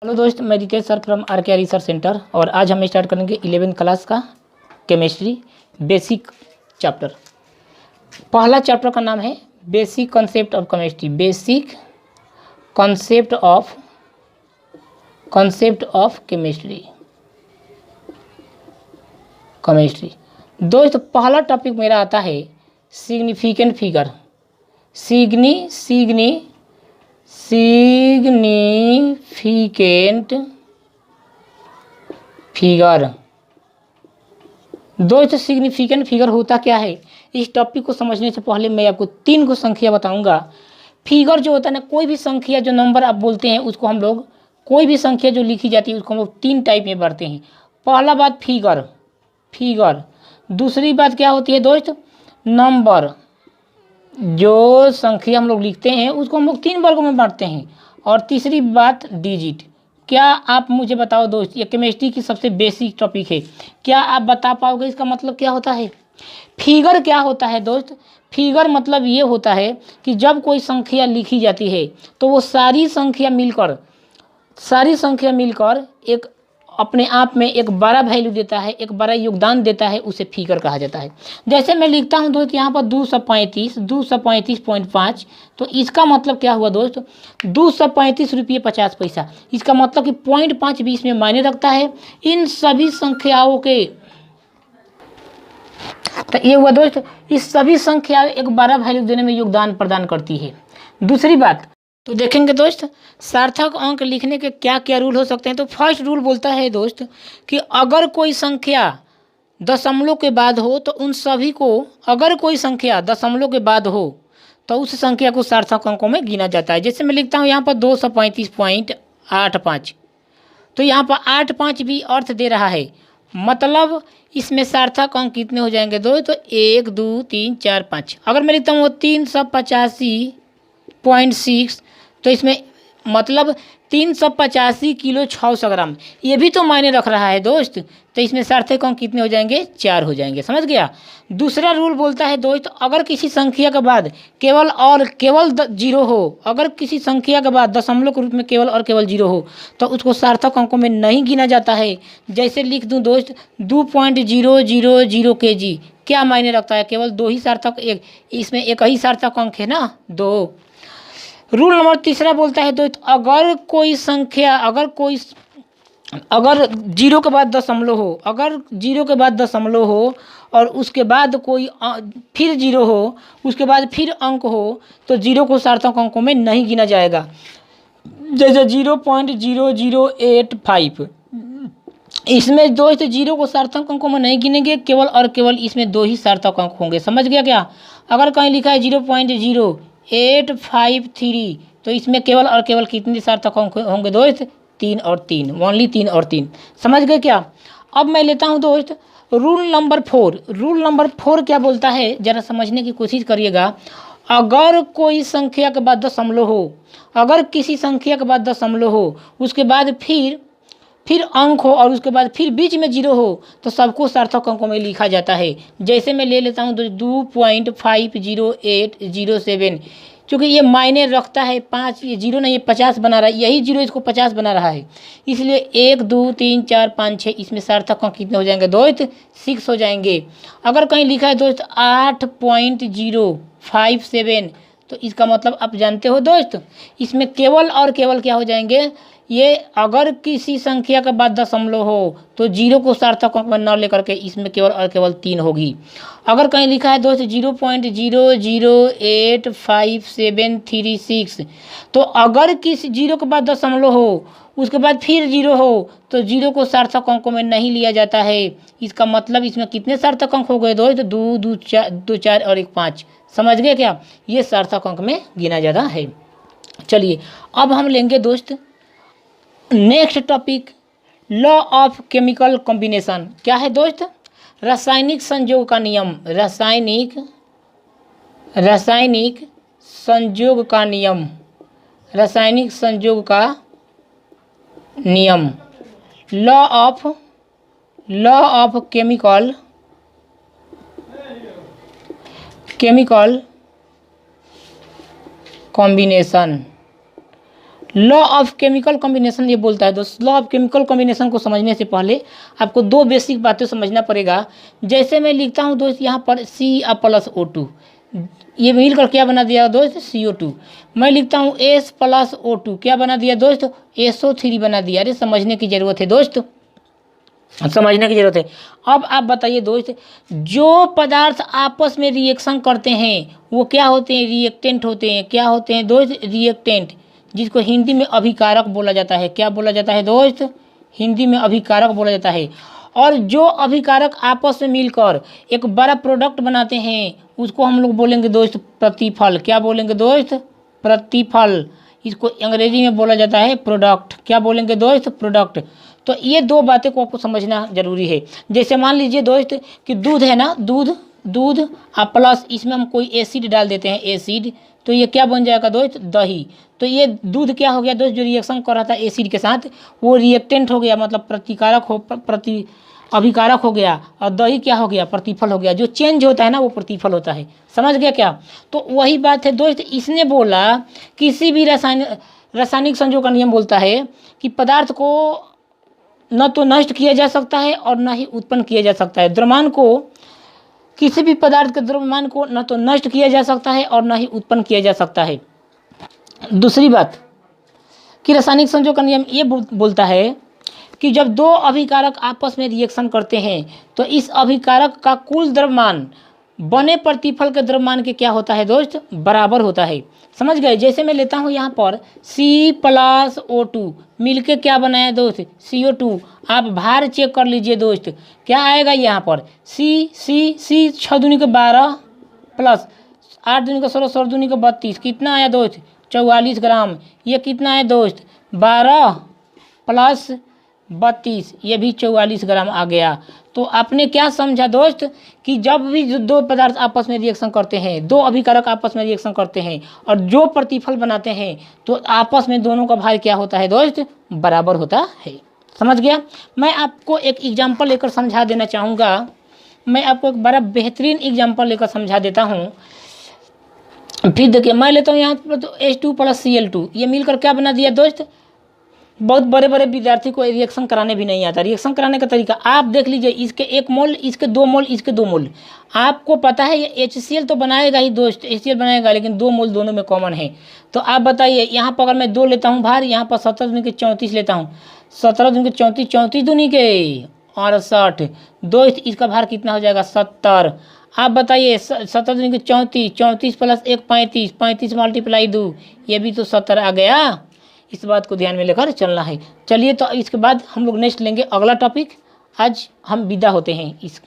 Hello दोस्त, मैं Ritesh sir from R research centre. और आज हम स्टार्ट करेंगे 11वीं क्लास का केमिस्ट्री बेसिक चैप्टर। पहला चैप्टर का नाम है basic concept of chemistry. Basic concept of chemistry. दोस्त, पहला टॉपिक मेरा आता है सिग्निफिकेंट फिगर। Significant figure. दोस्त, सिग्निफिकेंट फिगर होता क्या है? इस टॉपिक को समझने से पहले मैं आपको 3 को संख्या बताऊंगा। फिगर जो होता है ना, कोई भी संख्या जो नंबर आप बोलते हैं उसको हम लोग, कोई भी संख्या जो लिखी जाती है उसको हम लोग 3 टाइप में बांटते हैं। पहला बात फिगर। दूसरी बात क्या होती है दोस्त? नंबर। जो संख्या हम लोग लिखते हैं उसको हम लोग 3 वर्गों में बांटते हैं। और तीसरी बात डिजिट। क्या आप मुझे बताओ दोस्त, ये केमिस्ट्री की सबसे बेसिक टॉपिक है, क्या आप बता पाओगे इसका मतलब क्या होता है? फिगर क्या होता है दोस्त? फिगर मतलब ये होता है कि जब कोई संख्या लिखी जाती है तो वो सारी संख्या मिलकर एक अपने आप में एक बड़ा वैल्यू देता है, एक बड़ा योगदान देता है, उसे फिगर कहा जाता है। जैसे मैं लिखता हूँ दोस्त यहाँ पर 235.5, तो इसका मतलब क्या हुआ दोस्त? 235 रुपये 50 पैसा। इसका मतलब कि 0.5 भी इसमें मायने रखता है इन सभी संख्याओं के। तो ये हुआ दोस्त, इस सभी संख्याएं एक बड़ा वैल्यू देने में योगदान प्रदान करती है। दूसरी बात तो देखेंगे दोस्त, सार्थक अंक लिखने के क्या क्या रूल हो सकते हैं। तो फर्स्ट रूल बोलता है दोस्त कि अगर कोई संख्या दशमलव के बाद हो तो उन सभी को, अगर कोई संख्या दशमलव के बाद हो तो उस संख्या को सार्थक अंकों में गिना जाता है। जैसे मैं लिखता हूँ यहाँ पर 235.85, तो यहाँ पर 85 भी अर्थ दे रहा है, मतलब इसमें सार्थक अंक कितने हो जाएंगे दोस्त? तो 1 2 3 4 5। अगर मैं लिखता हूँ 385.6, तो इसमें मतलब 385 किलो 600 ग्राम, ये भी तो मायने रख रहा है दोस्त। तो इसमें सार्थक अंक कितने हो जाएंगे? 4 हो जाएंगे। समझ गया? दूसरा रूल बोलता है दोस्त, अगर किसी संख्या के बाद केवल 0 हो, अगर किसी संख्या के बाद दशमलव के रूप में केवल 0 हो तो उसको सार्थक अंकों में नहीं गिना जाता है। जैसे लिख दूं दोस्त 2.000 kg, क्या मायने रखता है? केवल 2 ही सार्थक, इसमें एक ही सार्थक अंक है ना, 2। रूल नंबर तीसरा बोलता है दोस्त, अगर कोई संख्या, अगर 0 के बाद दशमलव हो, अगर 0 के बाद दशमलव हो और उसके बाद कोई फिर 0 हो, उसके बाद फिर अंक हो, तो 0 को सार्थक अंकों में नहीं गिना जाएगा। जैसे 0.0085, इसमें दोस्त 0 को सार्थक अंकों में नहीं गिनेंगे, केवल और केवल इसमें 2 ही सार्थक अंक होंगे। समझ गया क्या? अगर कहीं लिखा है 0.0853, तो इसमें केवल और केवल कितने सार्थक अंक होंगे दोस्त? 3 और 3, ओनली 3 और 3। समझ गए क्या? अब मैं लेता हूं दोस्त रूल नंबर 4। रूल नंबर 4 क्या बोलता है, जरा समझने की कोशिश करिएगा। अगर कोई संख्या के बाद दशमलव हो, अगर किसी संख्या के बाद दशमलव हो, उसके बाद फिर अंक हो और उसके बाद फिर बीच में 0 हो, तो सबको सार्थक अंकों में लिखा जाता है। जैसे मैं ले लेता हूँ 2.50807, क्योंकि ये मायने रखता है 5, ये 0 नहीं, ये 50 बना रहा है, यही 0 इसको 50 बना रहा है, इसलिए 1 2 3 4 5 6, इसमें सार्थक अंक कितने हो जाएंगे दोस्त? 6 हो जाएंगे। अगर कहीं लिखा है दोस्त 8.057, तो इसका मतलब आप जानते हो दोस्त, इसमें केवल और केवल क्या हो जाएंगे? ये अगर किसी संख्या के बाद दशमलव हो तो 0 को सार्थक अंक में न लेकर के इसमें केवल और केवल 3 होगी। अगर कहीं लिखा है दोस्त 0.00853736, तो अगर किसी 0 के बाद दशमलव हो, उसके बाद फिर 0 हो, तो 0 को सार्थक अंकों में नहीं लिया जाता है। इसका मतलब इसमें कितने सार्थक अंक हो गए दोस्त? 2 2 4 और 1 5। समझ गए क्या? ये सार्थक अंक में गिना जाता है। चलिए अब हम लेंगे दोस्त next topic, law of chemical combination. क्या है दोस्त? रासायनिक संयोग का नियम। रासायनिक संयोग का नियम। रासायनिक संयोग का नियम। Law of chemical combination. Law of chemical combination ये बोलता है दोस्त। लॉ ऑफ केमिकल कॉम्बिनेशन को समझने से पहले आपको दो बेसिक बातें समझना पड़ेगा। जैसे मैं लिखता हूँ दोस्त यहाँ पर Ca+O2, ये मिलकर क्या बना दिया दोस्त, CO2। मैं लिखता हूँ S+O2, क्या बना दिया दोस्त, SO3 बना दिया। अरे समझने की ज़रूरत है दोस्त, समझने की जरूरत है। अब आप बताइए दोस्त, जो पदार्थ आपस में रिएक्शन करते हैं वो क्या होते हैं, रिएक्टेंट होते हैं। क्या होते हैं दोस्त, रिएक्टेंट, जिसको हिंदी में अभिकारक बोला जाता है। क्या बोला जाता है दोस्त, हिंदी में अभिकारक बोला जाता है। और जो अभिकारक आपस में मिलकर एक बड़ा प्रोडक्ट बनाते हैं उसको हम लोग बोलेंगे दोस्त प्रतिफल। क्या बोलेंगे दोस्त, प्रतिफल। इसको अंग्रेजी में बोला जाता है प्रोडक्ट। क्या बोलेंगे दोस्त, प्रोडक्ट। तो ये दो बातें को आपको समझना जरूरी है। जैसे मान लीजिए दोस्त कि दूध है ना, दूध और प्लस इसमें हम कोई एसिड डाल देते हैं, एसिड, तो ये क्या बन जाएगा दोस्त, दही। तो ये दूध क्या हो गया दोस्त, जो रिएक्शन कर रहा था एसिड के साथ वो रिएक्टेंट हो गया, मतलब प्रतिकारक हो, अभिकारक हो गया। और दही क्या हो गया, प्रतिफल हो गया। जो चेंज होता है ना वो प्रतिफल होता है। समझ गया क्या। तो वही बात है दोस्त, इसने बोला किसी भी रासायनिक संयोग का नियम बोलता है कि पदार्थ को न तो नष्ट किया जा सकता है और न ही उत्पन्न किया जा सकता है। द्रव्यमान को, किसी भी पदार्थ के द्रव्यमान को न तो नष्ट किया जा सकता है और न ही उत्पन्न किया जा सकता है। दूसरी बात कि रासायनिक संयोग का नियम ये बोलता है कि जब दो अभिकारक आपस में रिएक्शन करते हैं तो इस अभिकारक का कुल द्रव्यमान बने प्रतिफल के द्रव्यमान के क्या होता है दोस्त, बराबर होता है। समझ गए। जैसे मैं लेता हूँ यहाँ पर C+O2 मिलके क्या बनाया दोस्त, CO2। आप भार चेक कर लीजिए दोस्त, क्या आएगा यहाँ पर, C 6 दूनी के 12 प्लस 8 दूनी का 16, 16 दूनी का 32, कितना आया दोस्त, 44 ग्राम। ये कितना है दोस्त, 12 प्लस 32, ये भी 44 ग्राम आ गया। तो आपने क्या समझा दोस्त कि जब भी दो पदार्थ आपस में रिएक्शन करते हैं, दो अभिकारक आपस में रिएक्शन करते हैं और जो प्रतिफल बनाते हैं तो आपस में दोनों का भार क्या होता है दोस्त, बराबर होता है। समझ गया। मैं आपको एक एग्जाम्पल लेकर समझा देना चाहूँगा। मैं आपको एक बड़ा बेहतरीन एग्जाम्पल लेकर समझा देता हूँ। फिर देखिए मैं लेता हूँ यहाँ पर तो H2+Cl2, ये मिलकर क्या बना दिया दोस्त। बहुत बड़े बड़े विद्यार्थी को रिएक्शन कराने भी नहीं आता। रिएक्शन कराने का तरीका आप देख लीजिए, इसके 1 मोल, इसके 2 मोल, इसके 2 मोल। आपको पता है ये HCl तो बनाएगा ही दोस्त, HCl बनाएगा, लेकिन 2 मोल दोनों में कॉमन है। तो आप बताइए यहाँ पर अगर मैं 2 लेता हूँ भार, यहाँ पर 17 दूनी के 34 लेता हूँ, 17 दूनी के 34, 34 दूनी के 68 दोस्त, इसका भार कितना हो जाएगा, 70। आप बताइए 17 दूनी के 34, 34 प्लस 1 35, 35 मल्टीप्लाई 2, ये भी तो 70 आ गया। इस बात को ध्यान में लेकर चलना है। चलिए तो इसके बाद हम लोग नेक्स्ट लेंगे अगला टॉपिक। आज हम विदा होते हैं इस